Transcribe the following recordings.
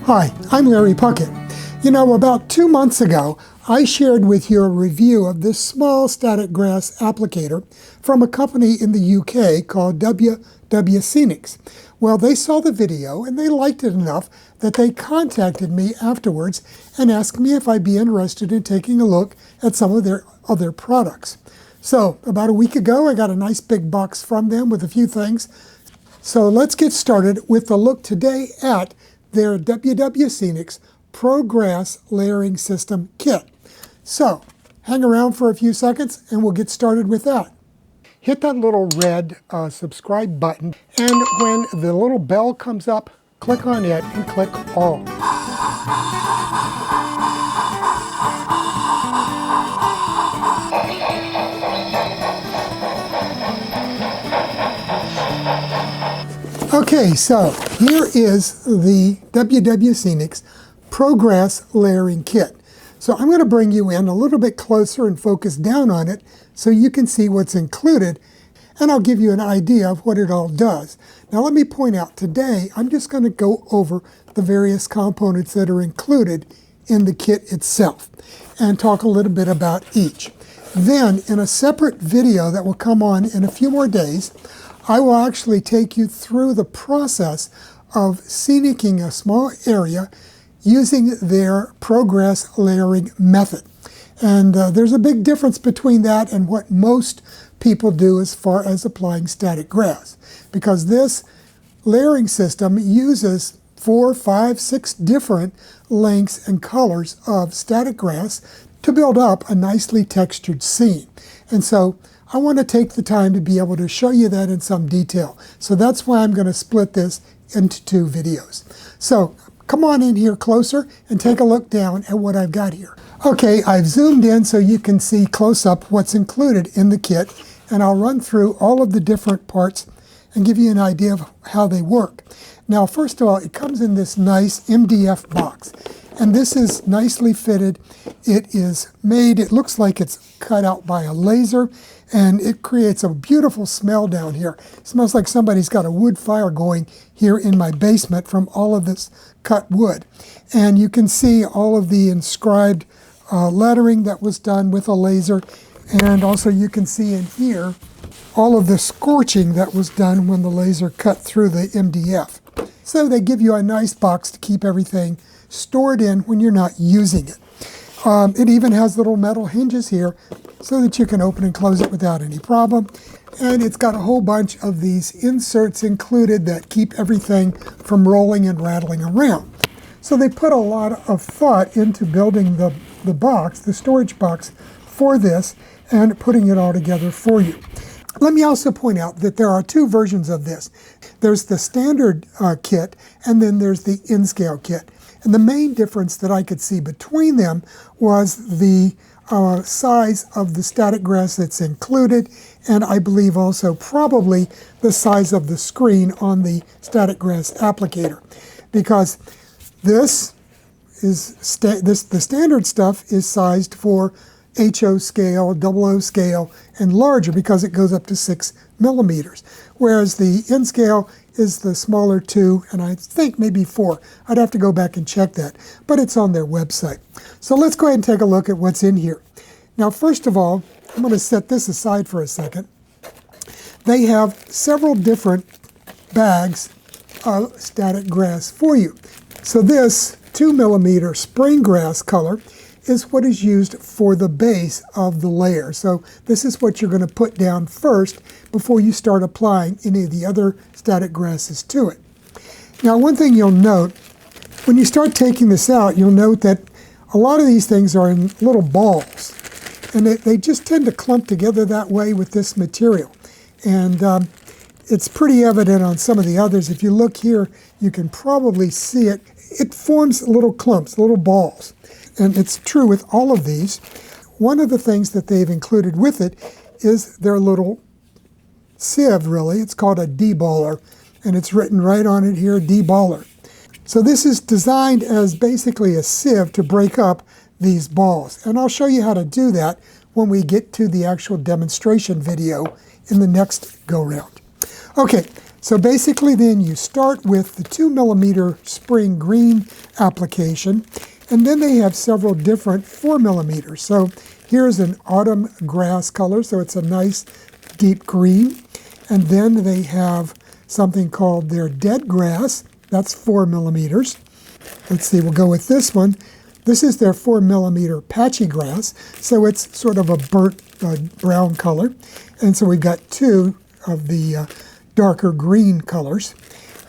Hi, I'm Larry Puckett. You know, about 2 months ago, I shared with you a review of this small static grass applicator from a company in the UK called Scenics. Well, they saw the video and they liked it enough that they contacted me afterwards and asked me if I'd be interested in taking a look at some of their other products. So, about a week ago, I got a nice big box from them with a few things. So let's get started with a look today at their Scenics Pro Grass Layering System Kit. So, hang around for a few seconds and we'll get started with that. Hit that little red subscribe button, and when the little bell comes up, click on it and click all. Okay, so here is the Scenics Pro Grass Layering Kit. So I'm going to bring you in a little bit closer and focus down on it so you can see what's included, and I'll give you an idea of what it all does. Now let me point out, today I'm just going to go over the various components that are included in the kit itself and talk a little bit about each. Then in a separate video that will come on in a few more days, I will actually take you through the process of scenicking a small area using their Pro Grass layering method. And there's a big difference between that and what most people do as far as applying static grass, because this layering system uses 4, 5, 6 different lengths and colors of static grass to build up a nicely textured scene. And so I want to take the time to be able to show you that in some detail. So that's why I'm going to split this into 2 videos. So come on in here closer and take a look down at what I've got here. Okay, I've zoomed in so you can see close up what's included in the kit, and I'll run through all of the different parts and give you an idea of how they work. Now, first of all, it comes in this nice MDF box, and this is nicely fitted. It is made, it looks like it's cut out by a laser, and it creates a beautiful smell down here. It smells like somebody's got a wood fire going here in my basement from all of this cut wood. And you can see all of the inscribed lettering that was done with a laser, and also you can see in here all of the scorching that was done when the laser cut through the MDF. So they give you a nice box to keep everything stored in when you're not using it. It even has little metal hinges here so that you can open and close it without any problem. And it's got a whole bunch of these inserts included that keep everything from rolling and rattling around. So they put a lot of thought into building the box, the storage box for this, and putting it all together for you. Let me also point out that there are 2 versions of this. There's the standard kit, and then there's the in-scale kit. And the main difference that I could see between them was the size of the static grass that's included, and I believe also probably the size of the screen on the static grass applicator. Because this is the standard stuff is sized for HO scale, 00 scale, and larger because it goes up to 6 millimeters. Whereas the in-scale is the smaller 2, and I think maybe 4. I'd have to go back and check that, but it's on their website. So let's go ahead and take a look at what's in here. Now, first of all, I'm going to set this aside for a second. They have several different bags of static grass for you. So this 2 millimeter spring grass color is what is used for the base of the layer. So this is what you're going to put down first before you start applying any of the other static grasses to it. Now, one thing you'll note, when you start taking this out, you'll note that a lot of these things are in little balls, and they just tend to clump together that way with this material. And it's pretty evident on some of the others. If you look here, you can probably see it. It forms little clumps, little balls. And it's true with all of these. One of the things that they've included with it is their little sieve, really. It's called a deballer, and it's written right on it here, deballer. So this is designed as basically a sieve to break up these balls. And I'll show you how to do that when we get to the actual demonstration video in the next go-round. Okay, So basically then you start with the 2mm spring green application, and then they have several different 4mm. So here's an autumn grass color, so it's a nice deep green. And then they have something called their dead grass, that's 4mm. Let's see, we'll go with this one. This is their 4mm patchy grass, so it's sort of a burnt brown color. And so we've got two of the darker green colors.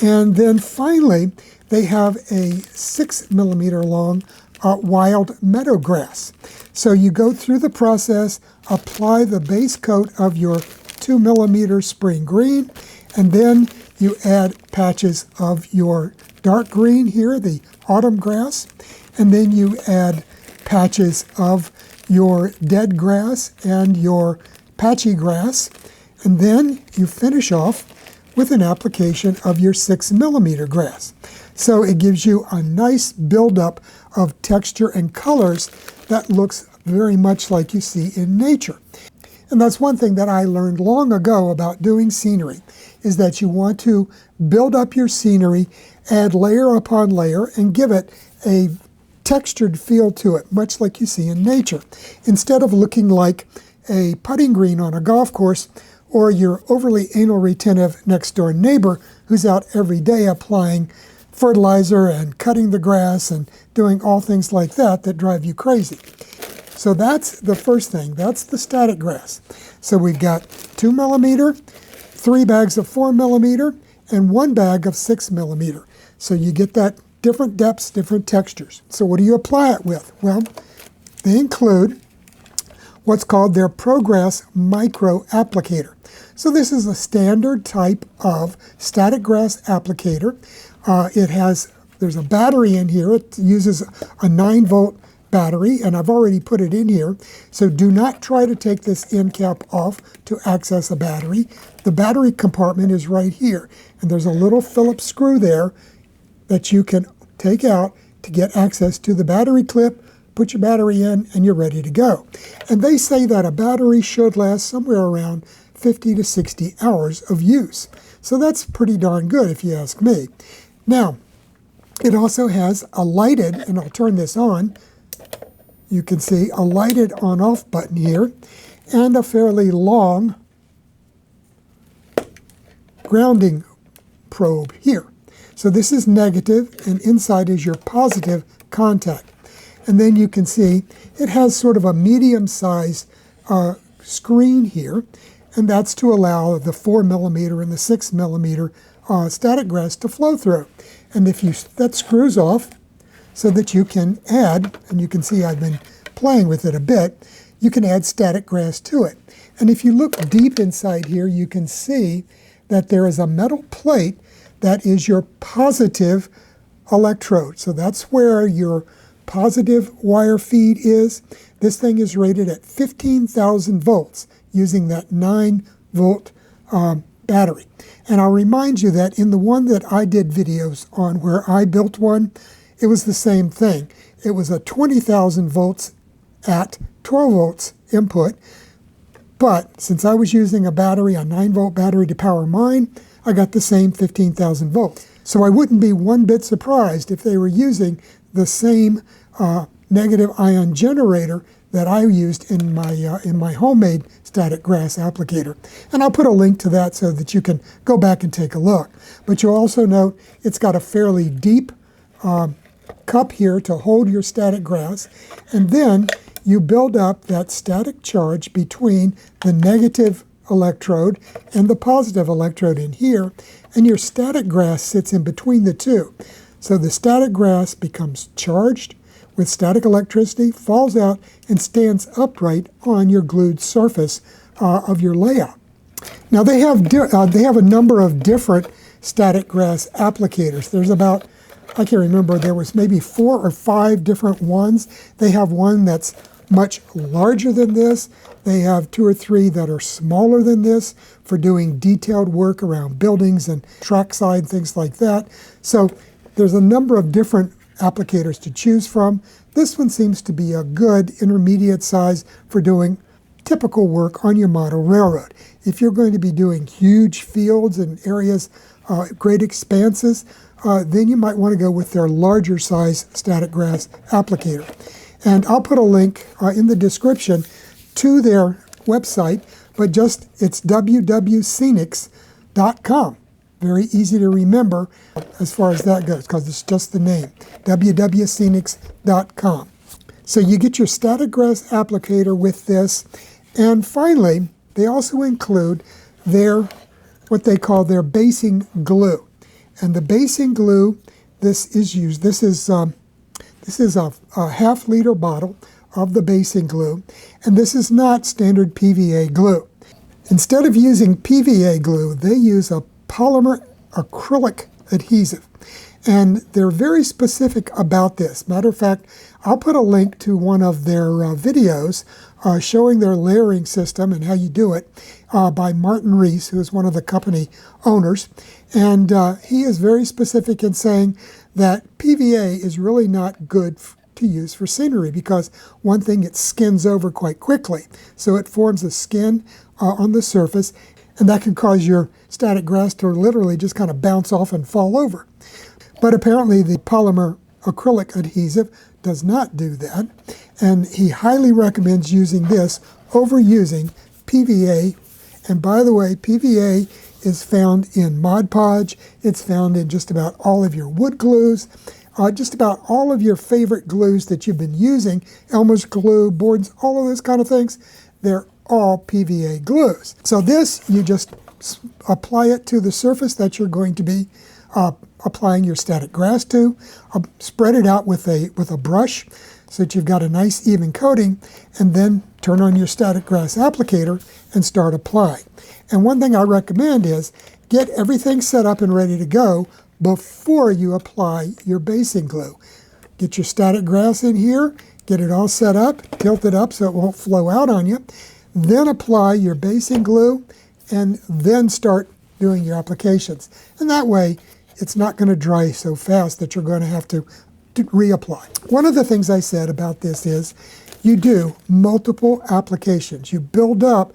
And then finally, they have a 6mm long wild meadow grass. So you go through the process, apply the base coat of your 2mm spring green, and then you add patches of your dark green here, the autumn grass, and then you add patches of your dead grass and your patchy grass, and then you finish off with an application of your 6mm grass. So it gives you a nice buildup of texture and colors that looks very much like you see in nature. And that's one thing that I learned long ago about doing scenery, is that you want to build up your scenery, add layer upon layer, and give it a textured feel to it, much like you see in nature. Instead of looking like a putting green on a golf course, or your overly anal retentive next door neighbor who's out every day applying fertilizer and cutting the grass and doing all things like that that drive you crazy. So that's the first thing. That's the static grass. So we've got 2mm, 3 bags of 4mm, and 1 bag of 6mm. So you get that different depths, different textures. So what do you apply it with? Well, they include what's called their Progress Micro Applicator. So this is a standard type of static grass applicator. There's a battery in here. It uses a 9-volt battery, and I've already put it in here. So do not try to take this end cap off to access a battery. The battery compartment is right here, and there's a little Phillips screw there that you can take out to get access to the battery clip, put your battery in, and you're ready to go. And they say that a battery should last somewhere around 50 to 60 hours of use. So that's pretty darn good if you ask me. Now, it also has a lighted, and I'll turn this on, you can see a lighted on-off button here, and a fairly long grounding probe here. So this is negative, and inside is your positive contact. And then you can see it has sort of a medium-sized screen here, and that's to allow the 4mm and the 6mm static grass to flow through. And if that screws off so that you can add, and you can see I've been playing with it a bit, you can add static grass to it. And if you look deep inside here, you can see that there is a metal plate that is your positive electrode. So that's where your positive wire feed is. This thing is rated at 15,000 volts using that 9-volt battery. And I'll remind you that in the one that I did videos on where I built one, it was the same thing. It was a 20,000 volts at 12 volts input, but since I was using a battery, a 9-volt battery to power mine, I got the same 15,000 volts. So I wouldn't be one bit surprised if they were using the same negative ion generator that I used in my homemade static grass applicator. And I'll put a link to that so that you can go back and take a look. But you'll also note it's got a fairly deep cup here to hold your static grass, and then you build up that static charge between the negative electrode and the positive electrode in here, and your static grass sits in between the two. So the static grass becomes charged with static electricity, falls out, and stands upright on your glued surface of your layout. Now they have a number of different static grass applicators. There's about, I can't remember, there was maybe 4 or 5 different ones. They have one that's much larger than this. They have 2 or 3 that are smaller than this for doing detailed work around buildings and trackside, things like that. So there's a number of different applicators to choose from. This one seems to be a good intermediate size for doing typical work on your model railroad. If you're going to be doing huge fields and areas, great expanses, then you might want to go with their larger size static grass applicator. And I'll put a link in the description to their website, but it's www.scenics.com. Very easy to remember as far as that goes, because it's just the name, www.scenics.com. So you get your static grass applicator with this, and finally, they also include what they call their basing glue. And the basing glue, this is a half-liter bottle of the basing glue, and this is not standard PVA glue. Instead of using PVA glue, they use a polymer acrylic adhesive. And they're very specific about this. Matter of fact, I'll put a link to one of their videos showing their layering system and how you do it by Martin Reese, who is one of the company owners. And he is very specific in saying that PVA is really not good to use for scenery because, one thing, it skins over quite quickly. So it forms a skin on the surface, and that can cause your static grass to literally just kind of bounce off and fall over. But apparently the polymer acrylic adhesive does not do that, and he highly recommends using this over using PVA. And by the way, PVA is found in Mod Podge. It's found in just about all of your wood glues, just about all of your favorite glues that you've been using, Elmer's glue, Borden's, all of those kind of things. They're all PVA glues. So this, you just apply it to the surface that you're going to be applying your static grass to. Spread it out with a brush so that you've got a nice even coating, and then turn on your static grass applicator and start applying. And one thing I recommend is get everything set up and ready to go before you apply your basing glue. Get your static grass in here, get it all set up, tilt it up so it won't flow out on you, then apply your basing glue, and then start doing your applications. And that way, it's not going to dry so fast that you're going to have to reapply. One of the things I said about this is you do multiple applications. You build up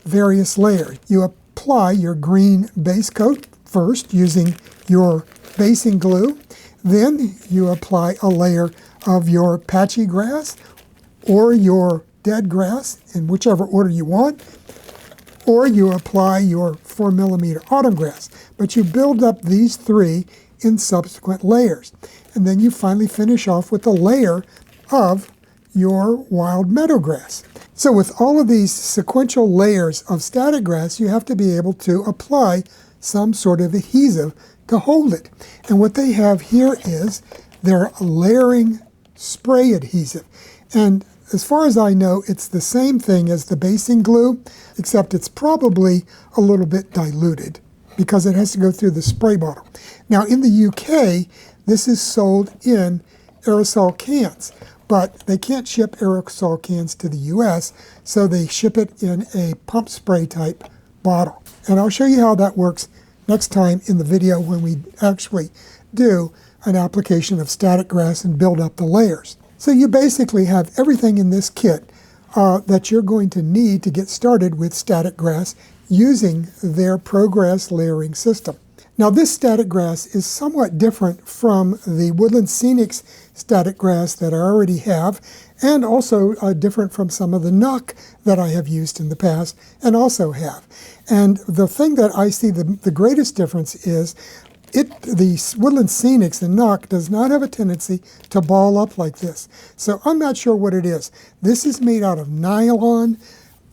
various layers. You apply your green base coat first using your basing glue. Then you apply a layer of your patchy grass or your dead grass in whichever order you want, or you apply your 4mm autumn grass. But you build up these three in subsequent layers. And then you finally finish off with a layer of your wild meadow grass. So with all of these sequential layers of static grass, you have to be able to apply some sort of adhesive to hold it. And what they have here is their layering spray adhesive. And as far as I know, it's the same thing as the basing glue, except it's probably a little bit diluted because it has to go through the spray bottle. Now in the UK, this is sold in aerosol cans, but they can't ship aerosol cans to the US, so they ship it in a pump spray type bottle. And I'll show you how that works next time in the video when we actually do an application of static grass and build up the layers. So you basically have everything in this kit that you're going to need to get started with static grass using their ProGrass layering system. Now this static grass is somewhat different from the Woodland Scenics static grass that I already have, and also different from some of the Knock that I have used in the past and also have. And the thing that I see the greatest difference is the Woodland Scenics, the Knock, does not have a tendency to ball up like this. So I'm not sure what it is. This is made out of nylon.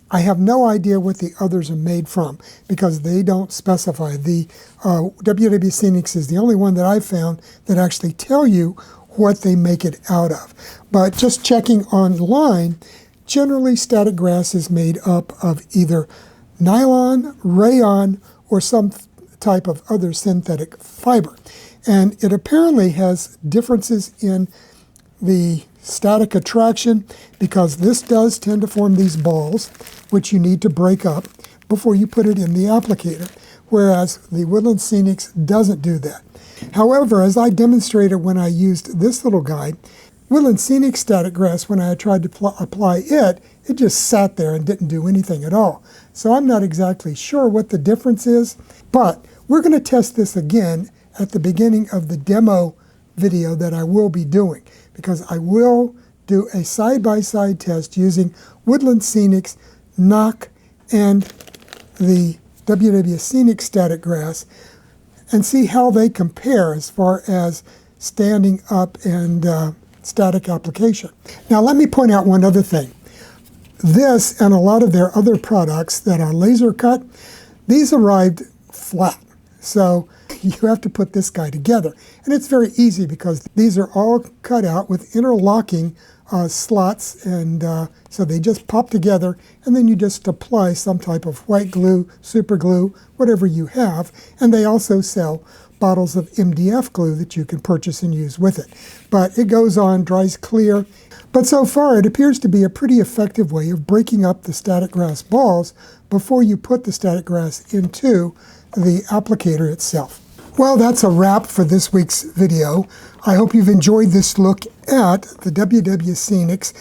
I have no idea what the others are made from because they don't specify. The WW Scenics is the only one that I've found that actually tell you what they make it out of. But just checking online, generally static grass is made up of either nylon, rayon, or some type of other synthetic fiber. And it apparently has differences in the static attraction because this does tend to form these balls, which you need to break up before you put it in the applicator, whereas the Woodland Scenics doesn't do that. However, as I demonstrated when I used this little guide, Woodland Scenic Static Grass, when I tried to apply it, it just sat there and didn't do anything at all. So I'm not exactly sure what the difference is, but we're going to test this again at the beginning of the demo video that I will be doing, because I will do a side-by-side test using Woodland Scenic's NOC and the WW Scenic Static Grass and see how they compare as far as standing up and static application. Now let me point out one other thing. This and a lot of their other products that are laser cut, these arrived flat. So you have to put this guy together. And it's very easy because these are all cut out with interlocking slots, and so they just pop together, and then you just apply some type of white glue, super glue, whatever you have. And they also sell bottles of MDF glue that you can purchase and use with it. But it goes on, dries clear. But so far it appears to be a pretty effective way of breaking up the static grass balls before you put the static grass into the applicator itself. Well, that's a wrap for this week's video. I hope you've enjoyed this look at the WW Scenic's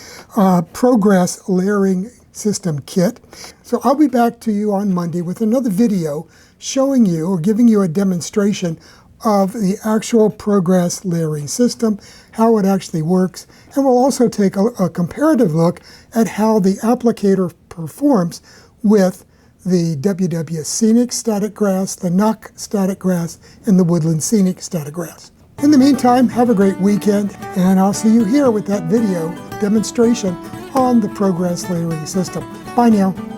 Progress Layering System Kit. So I'll be back to you on Monday with another video showing you or giving you a demonstration of the actual Progress Layering System, how it actually works, and we'll also take a comparative look at how the applicator performs with the WW Scenic Static Grass, the NOC Static Grass, and the Woodland Scenic Static Grass. In the meantime, have a great weekend, and I'll see you here with that video demonstration on the Progress Layering System. Bye now.